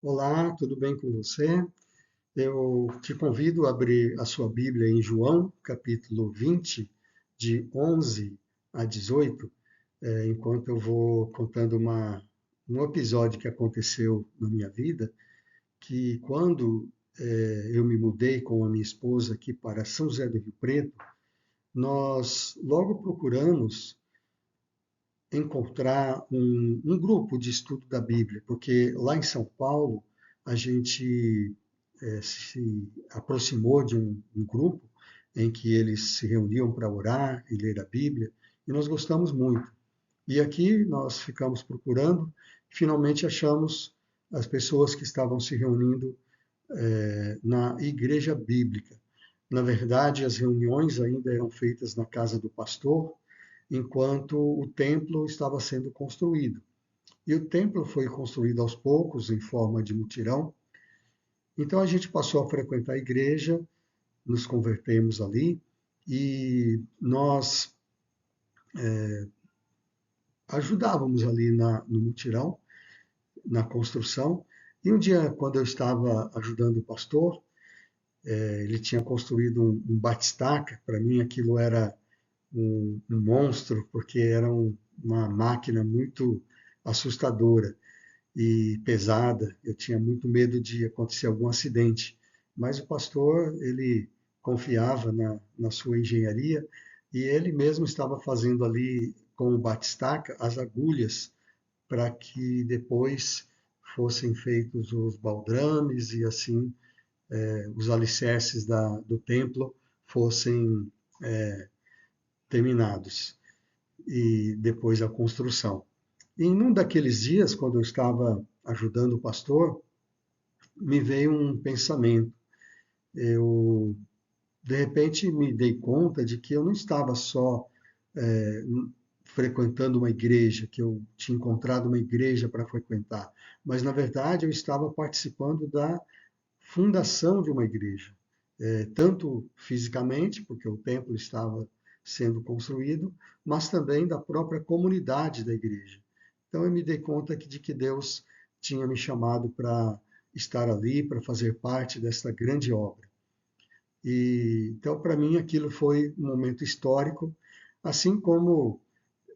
Olá, tudo bem com você? Eu te convido a abrir a sua Bíblia em João, capítulo 20, de 11 a 18, enquanto eu vou contando um episódio que aconteceu na minha vida, que quando eu me mudei com a minha esposa aqui para São José do Rio Preto, nós logo procuramos encontrar um grupo de estudo da Bíblia, porque lá em São Paulo a gente se aproximou de um grupo em que eles se reuniam para orar e ler a Bíblia, e nós gostamos muito. E aqui nós ficamos procurando, finalmente achamos as pessoas que estavam se reunindo na igreja bíblica. Na verdade, as reuniões ainda eram feitas na casa do pastor, enquanto o templo estava sendo construído. E o templo foi construído aos poucos, em forma de mutirão. Então a gente passou a frequentar a igreja, nos convertemos ali e nós ajudávamos ali no mutirão, na construção. E um dia, quando eu estava ajudando o pastor, ele tinha construído um batistaca. Para mim, aquilo era um monstro, porque era uma máquina muito assustadora e pesada. Eu tinha muito medo de acontecer algum acidente. Mas o pastor, ele confiava na sua engenharia e ele mesmo estava fazendo ali com o batistaca as agulhas para que depois fossem feitos os baldrames e assim os alicerces do templo fossem terminados e depois a construção. E em um daqueles dias, quando eu estava ajudando o pastor, me veio um pensamento. Eu, de repente, me dei conta de que eu não estava só é, frequentando uma igreja, que eu tinha encontrado uma igreja para frequentar, mas, na verdade, eu estava participando da fundação de uma igreja, tanto fisicamente, porque o templo estava sendo construído, mas também da própria comunidade da igreja. Então eu me dei conta de que Deus tinha me chamado para estar ali, para fazer parte desta grande obra. E então para mim aquilo foi um momento histórico, assim como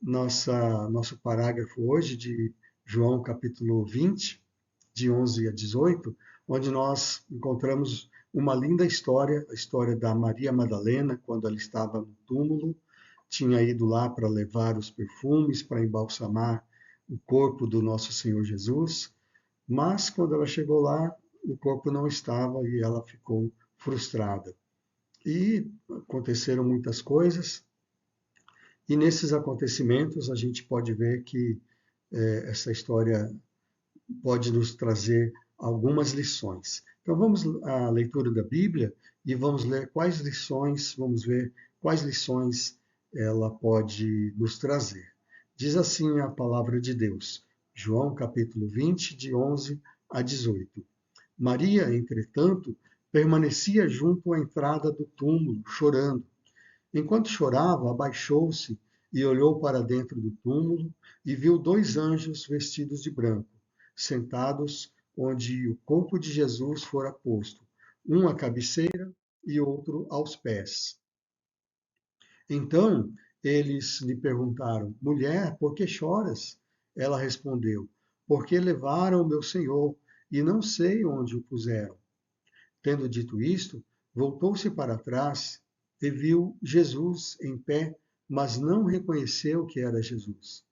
nosso parágrafo hoje de João capítulo 20, de 11 a 18, onde nós encontramos uma linda história, a história da Maria Madalena, quando ela estava no túmulo, tinha ido lá para levar os perfumes, para embalsamar o corpo do nosso Senhor Jesus, mas quando ela chegou lá, o corpo não estava e ela ficou frustrada. E aconteceram muitas coisas, e nesses acontecimentos a gente pode ver que essa história pode nos trazer algumas lições. Então vamos à leitura da Bíblia e vamos ler quais lições, vamos ver quais lições ela pode nos trazer. Diz assim a palavra de Deus, João capítulo 20, de 11 a 18. Maria, entretanto, permanecia junto à entrada do túmulo, chorando. Enquanto chorava, abaixou-se e olhou para dentro do túmulo e viu dois anjos vestidos de branco, sentados onde o corpo de Jesus fora posto, um à cabeceira e outro aos pés. Então eles lhe perguntaram: Mulher, por que choras? Ela respondeu: Porque levaram meu Senhor e não sei onde o puseram. Tendo dito isto, voltou-se para trás e viu Jesus em pé, mas não reconheceu que era Jesus.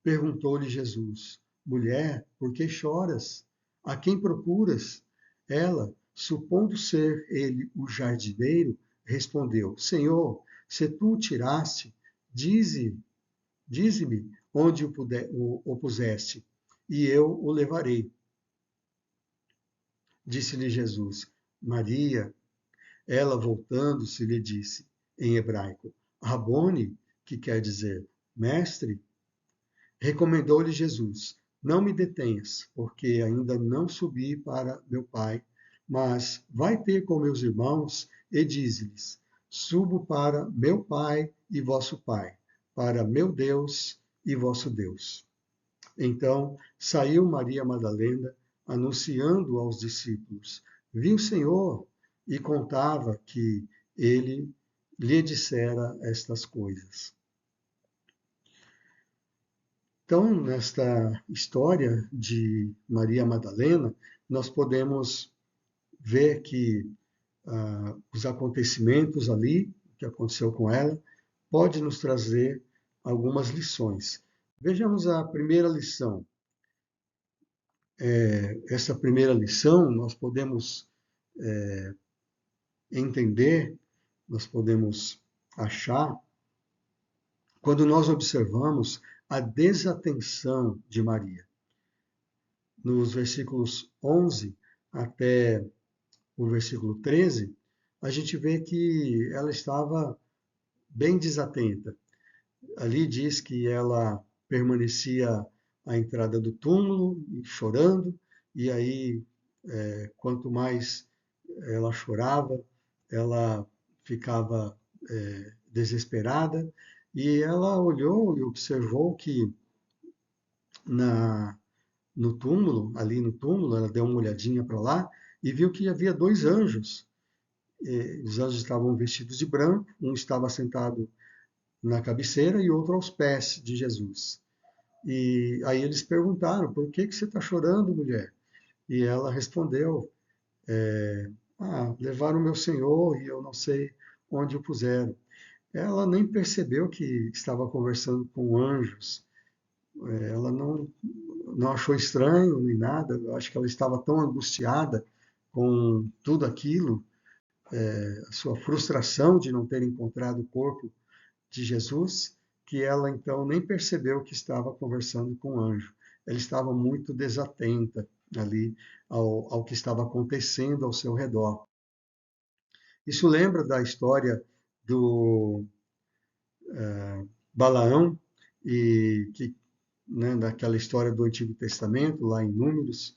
Perguntou-lhe Jesus: Mulher, por que choras? A quem procuras? Ela, supondo ser ele o jardineiro, respondeu: Senhor, se tu o tiraste, dize-me onde o puseste, e eu o levarei. Disse-lhe Jesus: Maria. Ela, voltando-se, lhe disse, em hebraico, Rabone, que quer dizer mestre. Recomendou-lhe Jesus: Não me detenhas, porque ainda não subi para meu Pai, mas vai ter com meus irmãos e dize-lhes: Subo para meu Pai e vosso Pai, para meu Deus e vosso Deus. Então saiu Maria Madalena anunciando aos discípulos: vi o Senhor, e contava que ele lhe dissera estas coisas. Então, nesta história de Maria Madalena, nós podemos ver que os acontecimentos ali, o que aconteceu com ela, pode nos trazer algumas lições. Vejamos a primeira lição. Essa primeira lição nós podemos entender, nós podemos achar, quando nós observamos a desatenção de Maria. Nos versículos 11 até o versículo 13, a gente vê que ela estava bem desatenta. Ali diz que ela permanecia à entrada do túmulo, chorando, e aí, quanto mais ela chorava, ela ficava desesperada, e ela olhou e observou que na, no túmulo, ali no túmulo, ela deu uma olhadinha para lá e viu que havia dois anjos. Os anjos estavam vestidos de branco, um estava sentado na cabeceira e outro aos pés de Jesus. E aí eles perguntaram: por que você está chorando, mulher? E ela respondeu: levaram o meu Senhor e eu não sei onde o puseram. Ela nem percebeu que estava conversando com anjos. Ela não achou estranho nem nada. Eu acho que ela estava tão angustiada com tudo aquilo, a sua frustração de não ter encontrado o corpo de Jesus, que ela então nem percebeu que estava conversando com o anjo. Ela estava muito desatenta ali ao que estava acontecendo ao seu redor. Isso lembra da história do Balaão, e que, né, daquela história do Antigo Testamento, lá em Números,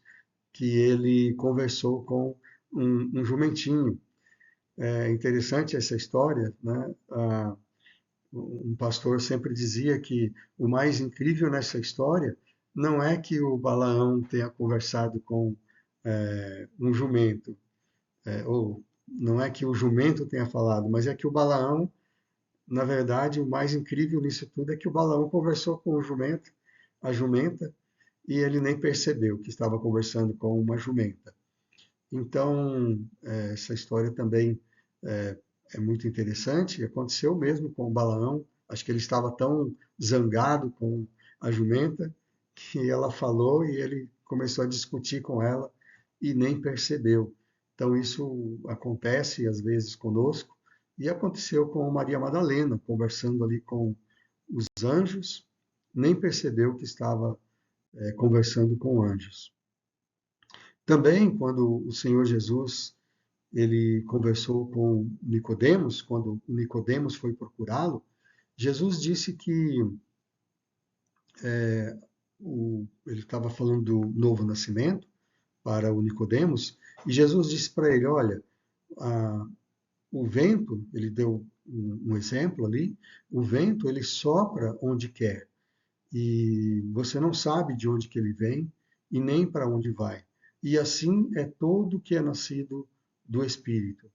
que ele conversou com um jumentinho. É interessante essa história, né? Um pastor sempre dizia que o mais incrível nessa história não é que o Balaão tenha conversado com um jumento, ou não é que o jumento tenha falado, mas é que o Balaão, na verdade, o mais incrível nisso tudo é que o Balaão conversou com o jumento, a jumenta, e ele nem percebeu que estava conversando com uma jumenta. Então, essa história também é muito interessante. Aconteceu mesmo com o Balaão. Acho que ele estava tão zangado com a jumenta que ela falou e ele começou a discutir com ela e nem percebeu. Então, isso acontece às vezes conosco e aconteceu com Maria Madalena, conversando ali com os anjos, nem percebeu que estava conversando com anjos. Também, quando o Senhor Jesus ele conversou com Nicodemos, quando Nicodemos foi procurá-lo, Jesus disse que ele estava falando do novo nascimento para o Nicodemos, e Jesus disse para ele: olha, o vento, ele deu um exemplo ali, o vento ele sopra onde quer, e você não sabe de onde que ele vem e nem para onde vai. E assim é todo que é nascido do Espírito.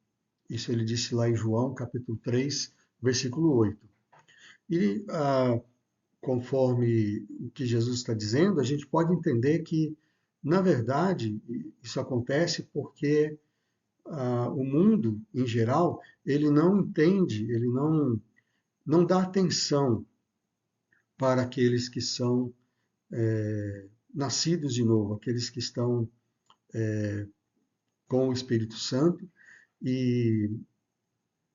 Isso ele disse lá em João, capítulo 3, versículo 8. E, conforme o que Jesus está dizendo, a gente pode entender que, na verdade, isso acontece porque o mundo, em geral, ele não entende, ele não dá atenção para aqueles que são nascidos de novo, aqueles que estão com o Espírito Santo e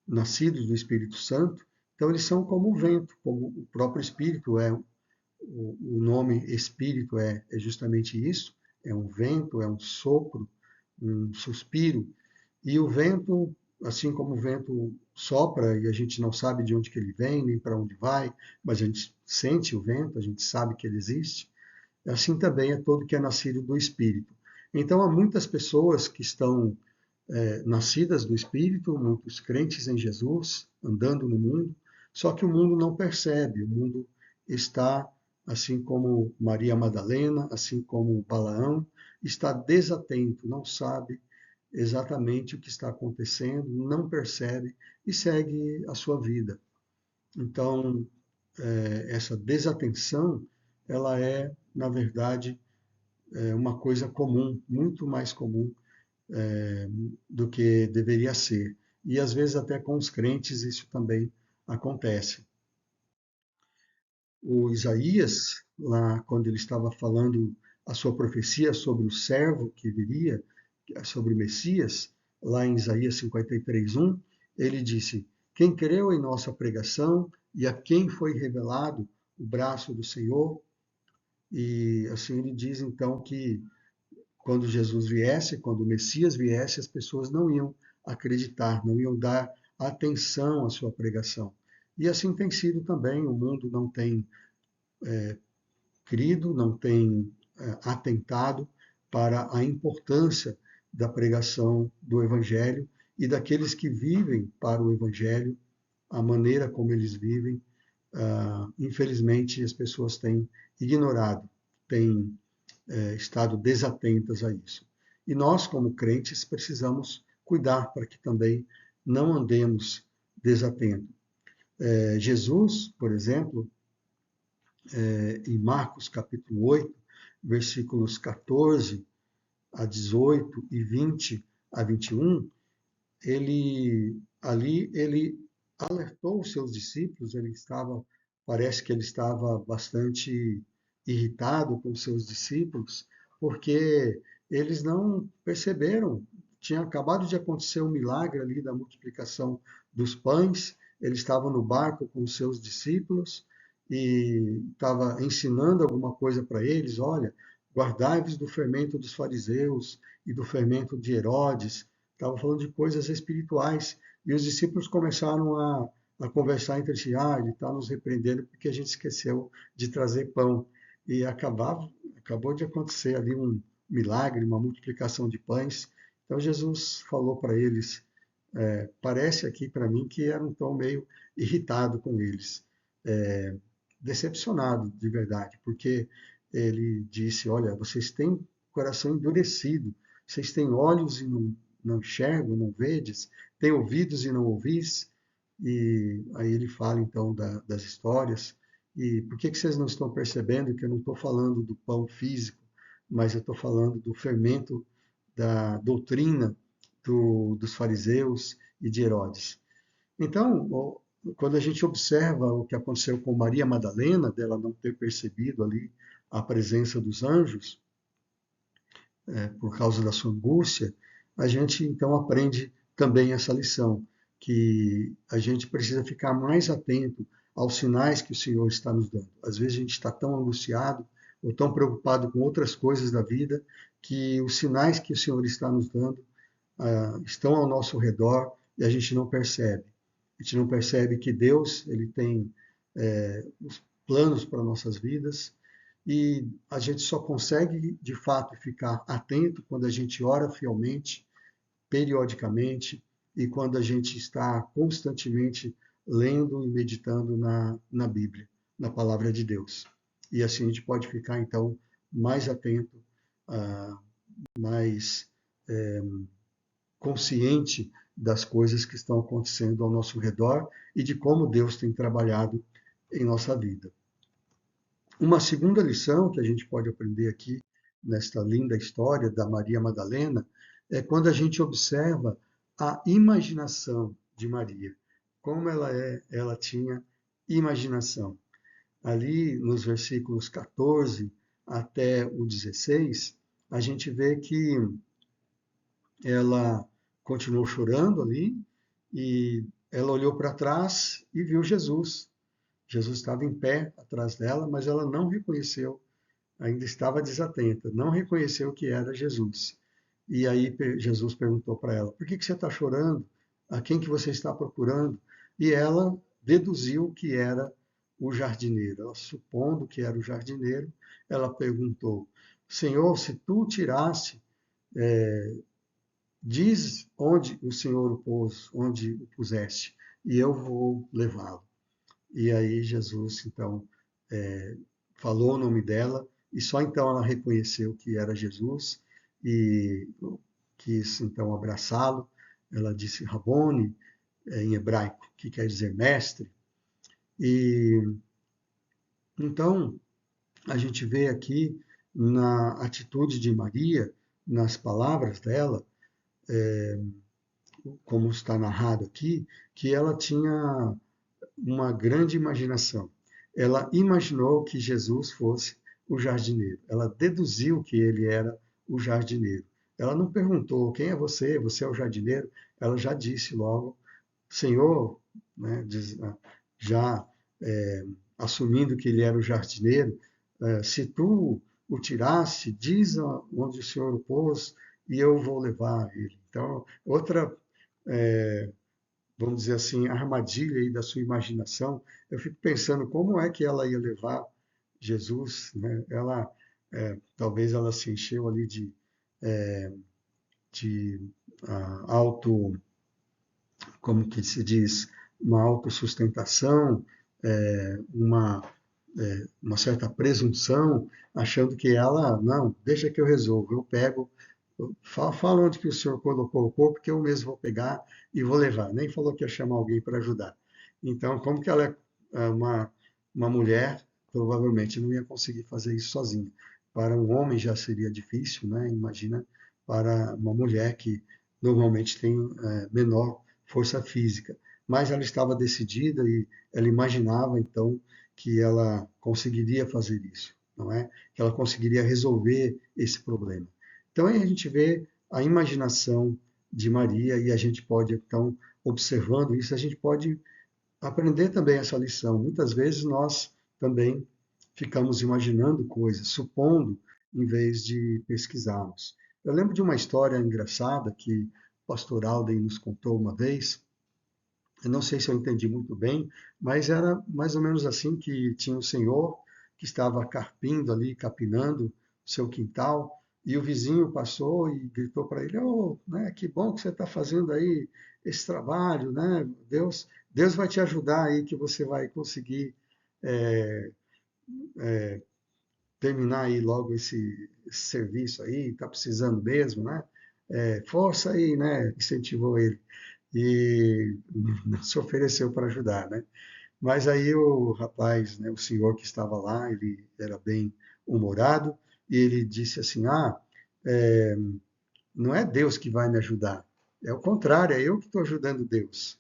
nascidos do Espírito Santo. Então, eles são como o vento, como o próprio Espírito é. O nome Espírito é justamente isso: é um vento, é um sopro, um suspiro. E o vento, assim como o vento sopra e a gente não sabe de onde que ele vem, nem para onde vai, mas a gente sente o vento, a gente sabe que ele existe, assim também é todo que é nascido do Espírito. Então, há muitas pessoas que estão nascidas do Espírito, muitos crentes em Jesus, andando no mundo, só que o mundo não percebe, o mundo está assim como Maria Madalena, assim como Balaão, está desatento, não sabe exatamente o que está acontecendo, não percebe e segue a sua vida. Então, essa desatenção, ela é, na verdade, uma coisa comum, muito mais comum do que deveria ser. E às vezes até com os crentes isso também acontece. O Isaías, lá quando ele estava falando a sua profecia sobre o servo que viria, sobre o Messias, lá em Isaías 53:1, ele disse: Quem creu em nossa pregação e a quem foi revelado o braço do Senhor? E assim ele diz então que quando Jesus viesse, quando o Messias viesse, as pessoas não iam acreditar, não iam dar atenção à sua pregação. E assim tem sido também, o mundo não tem crido, não tem atentado para a importância da pregação do Evangelho e daqueles que vivem para o Evangelho, a maneira como eles vivem. Infelizmente, as pessoas têm ignorado, têm estado desatentas a isso. E nós, como crentes, precisamos cuidar para que também não andemos desatentos. Jesus, por exemplo, em Marcos capítulo 8, versículos 14 a 18 e 20 a 21, ele alertou os seus discípulos, parece que ele estava bastante irritado com os seus discípulos, porque eles não perceberam, tinha acabado de acontecer um milagre ali da multiplicação dos pães, ele estava no barco com os seus discípulos e estava ensinando alguma coisa para eles, olha, guardai-vos do fermento dos fariseus e do fermento de Herodes, estava falando de coisas espirituais, e os discípulos começaram a conversar entre si, ele está nos repreendendo porque a gente esqueceu de trazer pão. E acabou de acontecer ali um milagre, uma multiplicação de pães. Então Jesus falou para eles, parece aqui para mim que era um tom meio irritado com eles, decepcionado de verdade, porque ele disse, olha, vocês têm coração endurecido, vocês têm olhos e não enxergam, não vedes, têm ouvidos e não ouvis. E aí ele fala então das histórias. E por que vocês não estão percebendo que eu não estou falando do pão físico, mas eu estou falando do fermento da doutrina dos fariseus e de Herodes? Então, quando a gente observa o que aconteceu com Maria Madalena, dela não ter percebido ali a presença dos anjos, por causa da sua angústia, a gente então aprende também essa lição, que a gente precisa ficar mais atento aos sinais que o Senhor está nos dando. Às vezes a gente está tão angustiado ou tão preocupado com outras coisas da vida que os sinais que o Senhor está nos dando estão ao nosso redor e a gente não percebe. A gente não percebe que Deus ele tem os planos para nossas vidas e a gente só consegue de fato ficar atento quando a gente ora fielmente, periodicamente e quando a gente está constantemente lendo e meditando na Bíblia, na palavra de Deus. E assim a gente pode ficar então mais atento, mais consciente das coisas que estão acontecendo ao nosso redor e de como Deus tem trabalhado em nossa vida. Uma segunda lição que a gente pode aprender aqui nesta linda história da Maria Madalena é quando a gente observa a imaginação de Maria, como ela tinha imaginação. Ali nos versículos 14 até o 16, a gente vê que ela continuou chorando ali e ela olhou para trás e viu Jesus. Jesus estava em pé atrás dela, mas ela não reconheceu, ainda estava desatenta, não reconheceu que era Jesus. E aí Jesus perguntou para ela: Por que você está chorando? A quem que você está procurando? E ela deduziu que era o jardineiro. Ela, supondo que era o jardineiro, ela perguntou: Senhor, se tu tirasse, diz onde o Senhor o pôs, onde o puseste, e eu vou levá-lo. E aí Jesus, então, falou o nome dela, e só então ela reconheceu que era Jesus e quis então abraçá-lo. Ela disse Rabone, em hebraico, que quer dizer mestre. E então a gente vê aqui na atitude de Maria, nas palavras dela, como está narrado aqui, que ela tinha uma grande imaginação. Ela imaginou que Jesus fosse o jardineiro. Ela deduziu que ele era o jardineiro. Ela não perguntou quem é você, você é o jardineiro. Ela já disse logo, Senhor, né, já é, assumindo que ele era o jardineiro, se tu o tirasse, diz onde o Senhor o pôs e eu vou levar ele. Então, outra é, vamos dizer assim, armadilha aí da sua imaginação, eu fico pensando como é que ela ia levar Jesus, né? Ela, talvez ela se encheu ali de auto, como que se diz, uma autossustentação, uma certa presunção, achando que ela, não, deixa que eu resolvo, eu pego, fala onde que o senhor colocou o corpo, que eu mesmo vou pegar e vou levar. Nem falou que ia chamar alguém para ajudar. Então, como que ela é uma mulher, provavelmente não ia conseguir fazer isso sozinha. Para um homem já seria difícil, né? Imagina para uma mulher que normalmente tem menor força física. Mas ela estava decidida e ela imaginava, então, que ela conseguiria fazer isso, não é? Que ela conseguiria resolver esse problema. Então aí a gente vê a imaginação de Maria e a gente pode, então, observando isso, a gente pode aprender também essa lição. Muitas vezes nós também ficamos imaginando coisas, supondo, em vez de pesquisarmos. Eu lembro de uma história engraçada que o pastor Alden nos contou uma vez. Eu não sei se eu entendi muito bem, mas era mais ou menos assim que tinha um senhor que estava carpindo ali, capinando o seu quintal, e o vizinho passou e gritou para ele, oh, né, que bom que você está fazendo aí esse trabalho, né? Deus vai te ajudar aí que você vai conseguir é, terminar aí logo esse serviço aí, está precisando mesmo, né? Força aí, né? Incentivou ele e se ofereceu para ajudar, né? Mas aí o rapaz, né, o senhor que estava lá, ele era bem humorado e ele disse assim: é, não é Deus que vai me ajudar, é o contrário, é eu que estou ajudando Deus.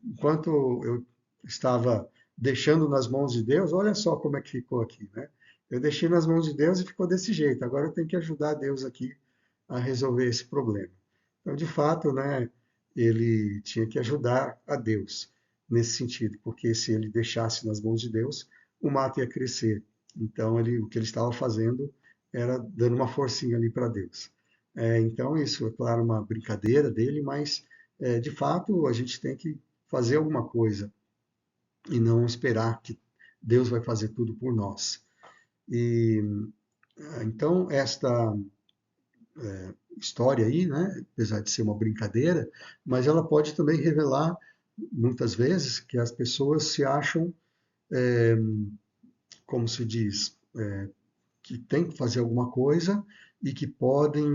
Enquanto eu estava deixando nas mãos de Deus, olha só como é que ficou aqui, né? Eu deixei nas mãos de Deus e ficou desse jeito. Agora eu tenho que ajudar Deus aqui a resolver esse problema. Então, de fato, né, ele tinha que ajudar a Deus nesse sentido, porque se ele deixasse nas mãos de Deus, o mato ia crescer. Então, o que ele estava fazendo era dando uma forcinha ali para Deus. Então, isso é claro uma brincadeira dele, mas de fato a gente tem que fazer alguma coisa e não esperar que Deus vai fazer tudo por nós. E então esta história aí, né, apesar de ser uma brincadeira, mas ela pode também revelar muitas vezes que as pessoas se acham, como se diz, que tem que fazer alguma coisa e que podem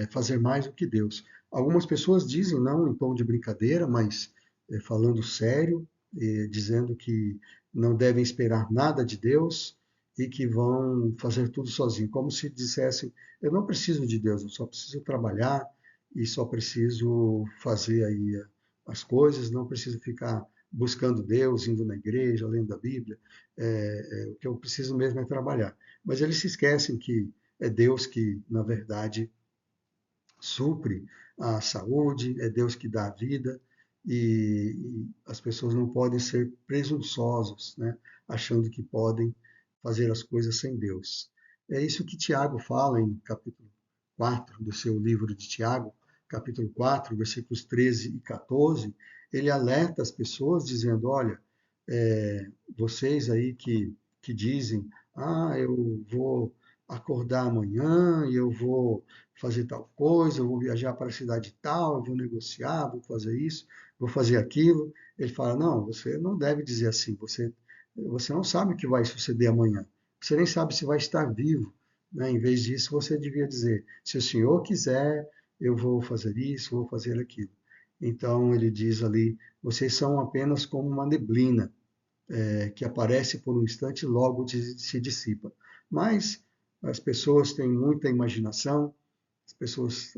fazer mais do que Deus. Algumas pessoas dizem, não em tom de brincadeira, mas falando sério, dizendo que não devem esperar nada de Deus e que vão fazer tudo sozinho, como se dissessem, eu não preciso de Deus, eu só preciso trabalhar e só preciso fazer aí as coisas, não preciso ficar buscando Deus, indo na igreja, lendo a Bíblia, o que eu preciso mesmo é trabalhar. Mas eles se esquecem que é Deus que, na verdade, supre a saúde, é Deus que dá a vida, e as pessoas não podem ser presunçosos, né, achando que podem fazer as coisas sem Deus. É isso que Tiago fala em capítulo 4 do seu livro de Tiago, capítulo 4, versículos 13 e 14. Ele alerta as pessoas dizendo: olha, vocês aí que dizem, eu vou acordar amanhã e eu vou fazer tal coisa, eu vou viajar para a cidade tal, eu vou negociar, vou fazer isso, vou fazer aquilo. Ele fala, não, você não deve dizer assim, você Você não sabe o que vai suceder amanhã. Você nem sabe se vai estar vivo, né? Em vez disso, você devia dizer: se o Senhor quiser, eu vou fazer isso, vou fazer aquilo. Então ele diz ali: vocês são apenas como uma neblina que aparece por um instante e logo se dissipa. Mas as pessoas têm muita imaginação, as pessoas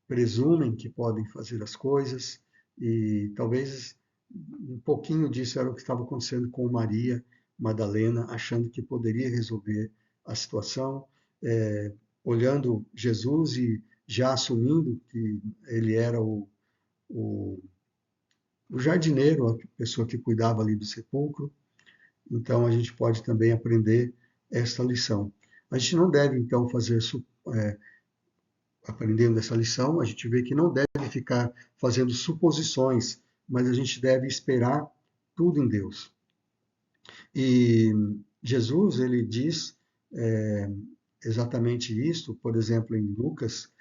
presumem que podem fazer as coisas e talvez um pouquinho disso era o que estava acontecendo com Maria Madalena, achando que poderia resolver a situação, olhando Jesus e já assumindo que ele era o, o jardineiro, a pessoa que cuidava ali do sepulcro. Então a gente pode também aprender esta lição. A gente não deve então fazer aprendendo essa lição, a gente vê que não deve ficar fazendo suposições, mas a gente deve esperar tudo em Deus. E Jesus, ele diz é, exatamente isso, por exemplo, em Lucas,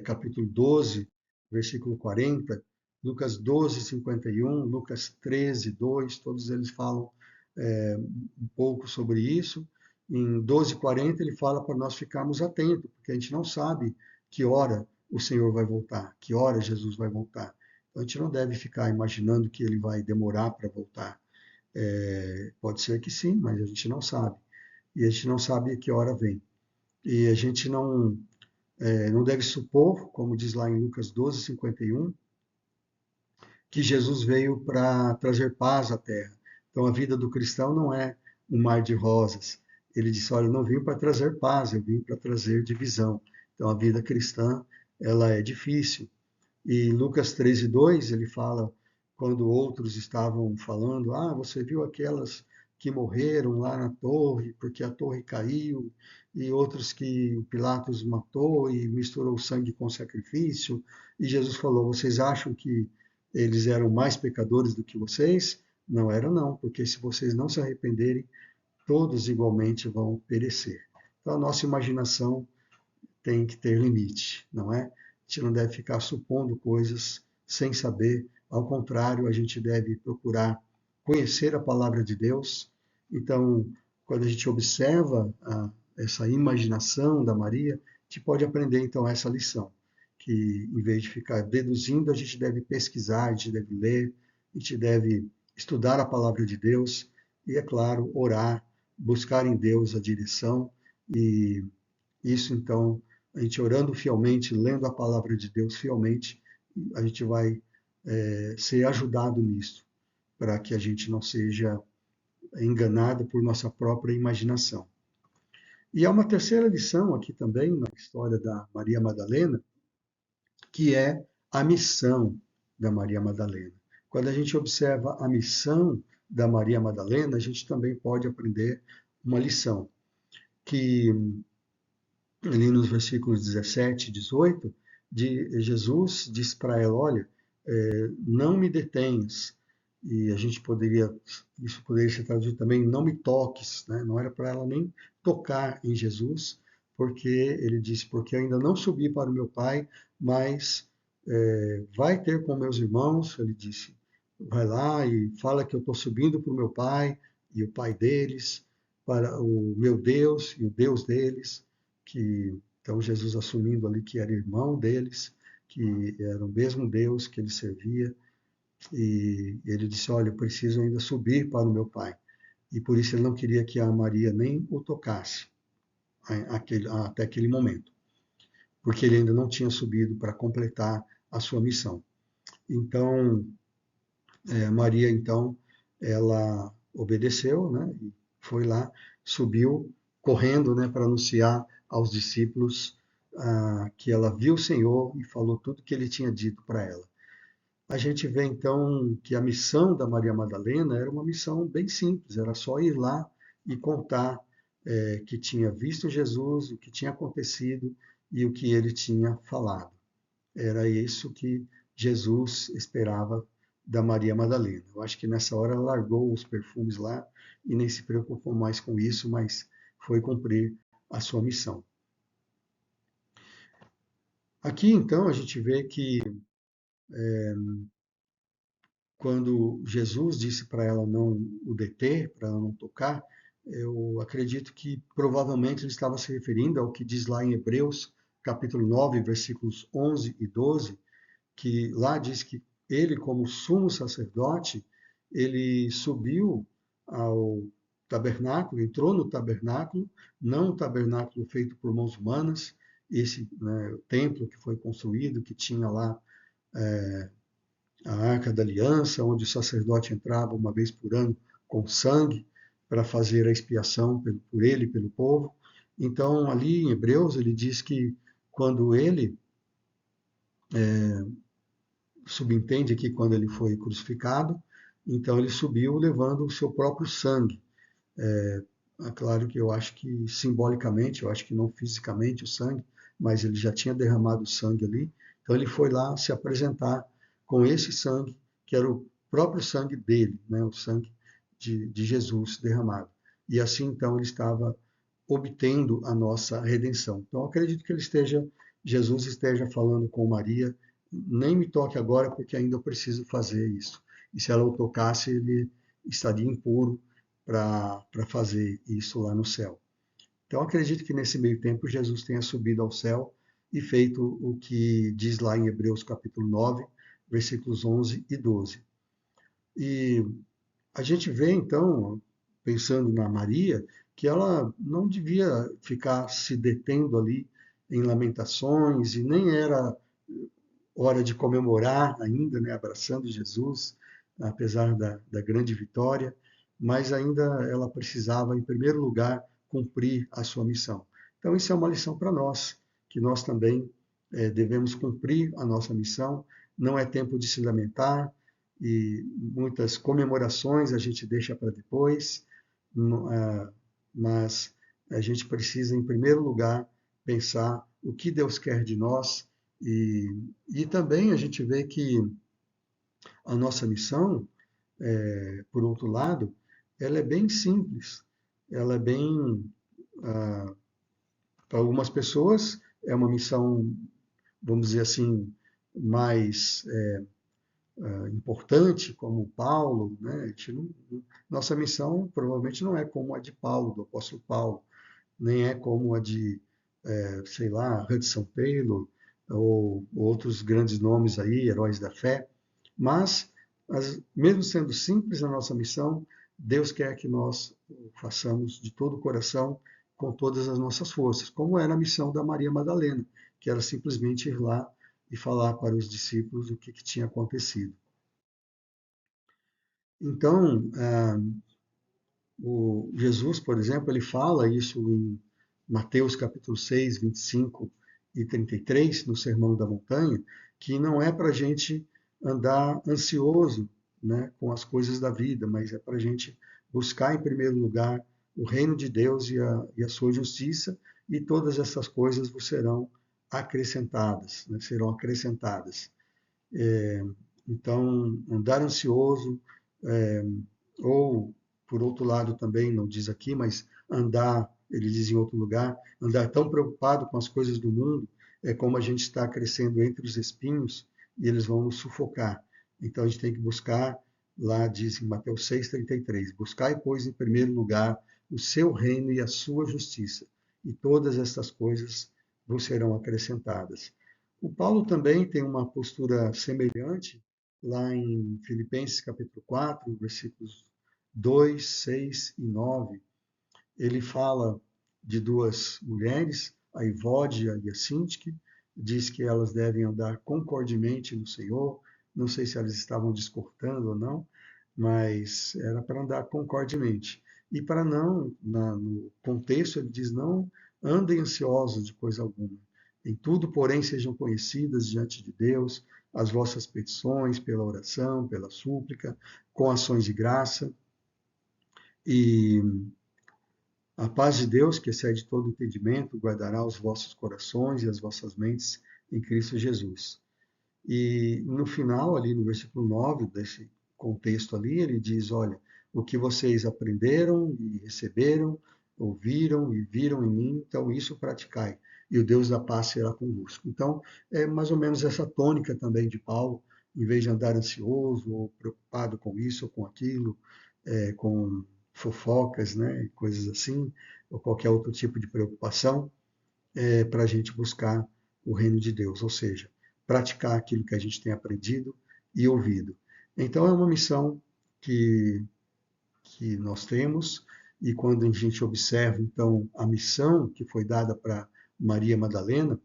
capítulo 12, versículo 40, Lucas 12, 51, Lucas 13, 2, todos eles falam um pouco sobre isso. Em 12, 40, ele fala para nós ficarmos atentos, porque a gente não sabe que hora o Senhor vai voltar, que hora Jesus vai voltar. Então, a gente não deve ficar imaginando que ele vai demorar para voltar. Pode ser que sim, mas a gente não sabe. E a gente não sabe a que hora vem. E a gente não deve supor, como diz lá em Lucas 12, 51, que Jesus veio para trazer paz à terra. Então a vida do cristão não é um mar de rosas. Ele disse: olha, eu não vim para trazer paz, eu vim para trazer divisão. Então a vida cristã, ela é difícil. E Lucas 13, 2, ele fala, quando outros estavam falando: ah, você viu aquelas que morreram lá na torre, porque a torre caiu, e outros que Pilatos matou e misturou sangue com sacrifício. E Jesus falou: vocês acham que eles eram mais pecadores do que vocês? Não eram, não, porque se vocês não se arrependerem, todos igualmente vão perecer. Então a nossa imaginação tem que ter limite, não é? A gente não deve ficar supondo coisas sem saber, ao contrário, a gente deve procurar conhecer a palavra de Deus. Então, quando a gente observa essa imaginação da Maria, a gente pode aprender então essa lição, que em vez de ficar deduzindo, a gente deve pesquisar, a gente deve ler, a gente deve estudar a palavra de Deus e, é claro, orar, buscar em Deus a direção e isso, então, a gente orando fielmente, lendo a palavra de Deus fielmente, a gente vai ser ajudado nisso, para que a gente não seja enganado por nossa própria imaginação. E há uma terceira lição aqui também na história da Maria Madalena, que é a missão da Maria Madalena. Quando a gente observa a missão da Maria Madalena, a gente também pode aprender uma lição, que ali nos versículos 17 e 18, Jesus diz para ela: olha, não me detenhas. E a gente poderia, isso poderia ser traduzido também: não me toques, né? Não era para ela nem tocar em Jesus, porque ele disse: porque eu ainda não subi para o meu Pai, mas vai ter com meus irmãos. Ele disse: vai lá e fala que eu estou subindo para o meu Pai e o Pai deles, para o meu Deus e o Deus deles, que então Jesus assumindo ali que era irmão deles, que era o mesmo Deus que ele servia, e ele disse: olha, eu preciso ainda subir para o meu Pai. E por isso ele não queria que a Maria nem o tocasse até aquele momento, porque ele ainda não tinha subido para completar a sua missão. Então, Maria, então, ela obedeceu, né? E foi lá, subiu correndo, né, para anunciar aos discípulos que ela viu o Senhor e falou tudo que ele tinha dito para ela. A gente vê então que a missão da Maria Madalena era uma missão bem simples, era só ir lá e contar que tinha visto Jesus, o que tinha acontecido e o que ele tinha falado. Era isso que Jesus esperava da Maria Madalena. Eu acho que nessa hora ela largou os perfumes lá e nem se preocupou mais com isso, mas foi cumprir a sua missão. Aqui então a gente vê que quando Jesus disse para ela não o deter, para ela não tocar, eu acredito que provavelmente ele estava se referindo ao que diz lá em Hebreus, capítulo 9, versículos 11 e 12, que lá diz que ele, como sumo sacerdote, ele subiu ao tabernáculo, entrou no tabernáculo, não o tabernáculo feito por mãos humanas, esse, né, o templo que foi construído, que tinha lá a Arca da Aliança, onde o sacerdote entrava uma vez por ano com sangue para fazer a expiação por ele e pelo povo. Então, ali em Hebreus, ele diz que quando ele, subentende aqui quando ele foi crucificado, então ele subiu levando o seu próprio sangue. É claro que eu acho que simbolicamente, eu acho que não fisicamente o sangue, mas ele já tinha derramado sangue ali. Então ele foi lá se apresentar com esse sangue, que era o próprio sangue dele, né? O sangue de Jesus derramado. E assim então ele estava obtendo a nossa redenção. Então acredito que Jesus esteja falando com Maria, nem me toque agora porque ainda eu preciso fazer isso. E se ela o tocasse, ele estaria impuro para fazer isso lá no céu. Então acredito que nesse meio tempo Jesus tenha subido ao céu e feito o que diz lá em Hebreus capítulo 9, versículos 11 e 12. E a gente vê então, pensando na Maria, que ela não devia ficar se detendo ali em lamentações e nem era hora de comemorar ainda, né, abraçando Jesus, apesar da grande vitória, mas ainda ela precisava, em primeiro lugar, cumprir a sua missão. Então, isso é uma lição para nós, que nós também devemos cumprir a nossa missão. Não é tempo de se lamentar, e muitas comemorações a gente deixa para depois, mas a gente precisa, em primeiro lugar, pensar o que Deus quer de nós e, e também a gente vê que a nossa missão, por outro lado, ela é bem simples, ela é bem, para algumas pessoas, é uma missão, vamos dizer assim, mais importante, como Paulo, né? Nossa missão provavelmente não é como a de Paulo, do apóstolo Paulo, nem é como a de, sei lá, Hudson Taylor, ou outros grandes nomes aí, heróis da fé, mas, mesmo sendo simples a nossa missão, Deus quer que nós façamos de todo o coração, com todas as nossas forças, como era a missão da Maria Madalena, que era simplesmente ir lá e falar para os discípulos o que tinha acontecido. Então, o Jesus, por exemplo, ele fala isso em Mateus capítulo 6, 25 e 33, no Sermão da Montanha, que não é para a gente andar ansioso, né, com as coisas da vida, mas é para a gente buscar em primeiro lugar o reino de Deus e a sua justiça, e todas essas coisas vos serão acrescentadas, né, serão acrescentadas. Então, andar ansioso, é, ou, por outro lado, também, não diz aqui, mas andar, ele diz em outro lugar, andar tão preocupado com as coisas do mundo, é como a gente está crescendo entre os espinhos e eles vão nos sufocar. Então, a gente tem que buscar, lá diz em Mateus 6,33, buscai, pois, em primeiro lugar o seu reino e a sua justiça, e todas estas coisas vos serão acrescentadas. O Paulo também tem uma postura semelhante lá em Filipenses capítulo 4, versículos 2, 6 e 9. Ele fala de duas mulheres, a Evódia e a Sintique, diz que elas devem andar concordemente no Senhor. Não sei se elas estavam discordando ou não, mas era para andar concordemente. E para não, no contexto, ele diz: não andem ansiosos de coisa alguma. Em tudo, porém, sejam conhecidas diante de Deus as vossas petições pela oração, pela súplica, com ações de graça. E a paz de Deus, que excede todo entendimento, guardará os vossos corações e as vossas mentes em Cristo Jesus. E no final, ali no versículo 9 desse contexto ali, ele diz: olha, o que vocês aprenderam e receberam, ouviram e viram em mim, então isso praticai, e o Deus da paz será convosco. Então, é mais ou menos essa tônica também de Paulo, em vez de andar ansioso ou preocupado com isso ou com aquilo, com fofocas, né, coisas assim, ou qualquer outro tipo de preocupação, para a gente buscar o reino de Deus, ou seja, praticar aquilo que a gente tem aprendido e ouvido. Então, é uma missão que, que nós temos, e quando a gente observa, então, a missão que foi dada para Maria Madalena,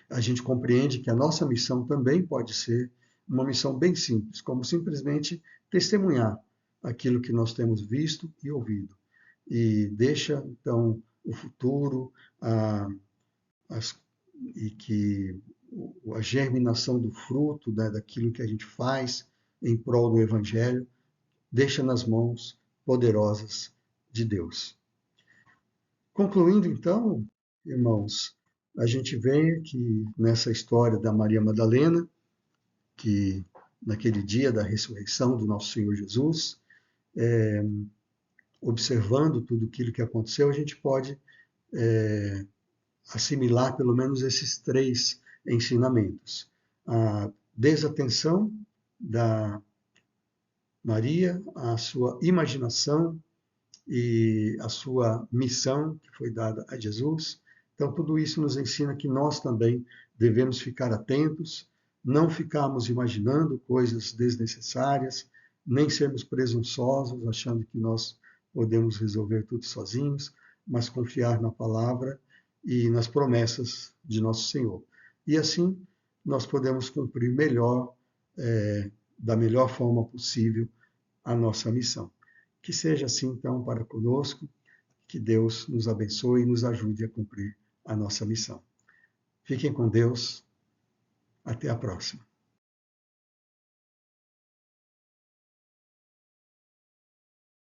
a gente compreende que a nossa missão também pode ser uma missão bem simples, como simplesmente testemunhar aquilo que nós temos visto e ouvido. E deixa, então, o futuro, a, as, e que a germinação do fruto, né, daquilo que a gente faz em prol do Evangelho, deixa nas mãos poderosas de Deus. Concluindo, então, irmãos, a gente vê que nessa história da Maria Madalena, que naquele dia da ressurreição do nosso Senhor Jesus, observando tudo aquilo que aconteceu, a gente pode assimilar pelo menos esses três ensinamentos. A desatenção da Maria, a sua imaginação e a sua missão que foi dada a Jesus. Então, tudo isso nos ensina que nós também devemos ficar atentos, não ficarmos imaginando coisas desnecessárias, nem sermos presunçosos, achando que nós podemos resolver tudo sozinhos, mas confiar na palavra e nas promessas de nosso Senhor. E assim nós podemos cumprir melhor, da melhor forma possível, a nossa missão. Que seja assim, então, para conosco, que Deus nos abençoe e nos ajude a cumprir a nossa missão. Fiquem com Deus. Até a próxima.